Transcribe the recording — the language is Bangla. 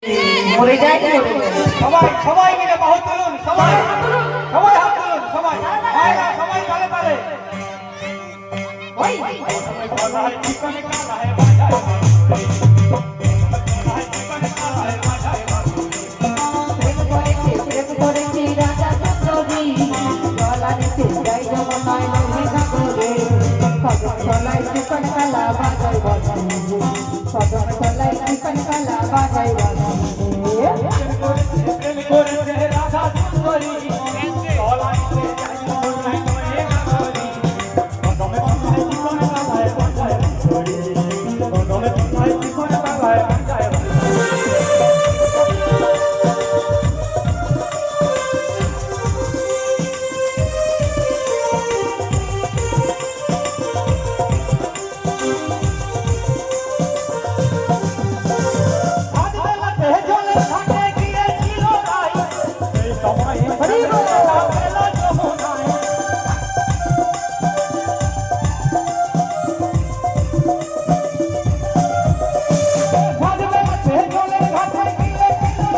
মরে যায় সবাই সবাই মিলে বাহু তুলুন, সবাই সবাই হাত তুলুন, সবাই ভাইরা সবাই চলে পারে। বাজাই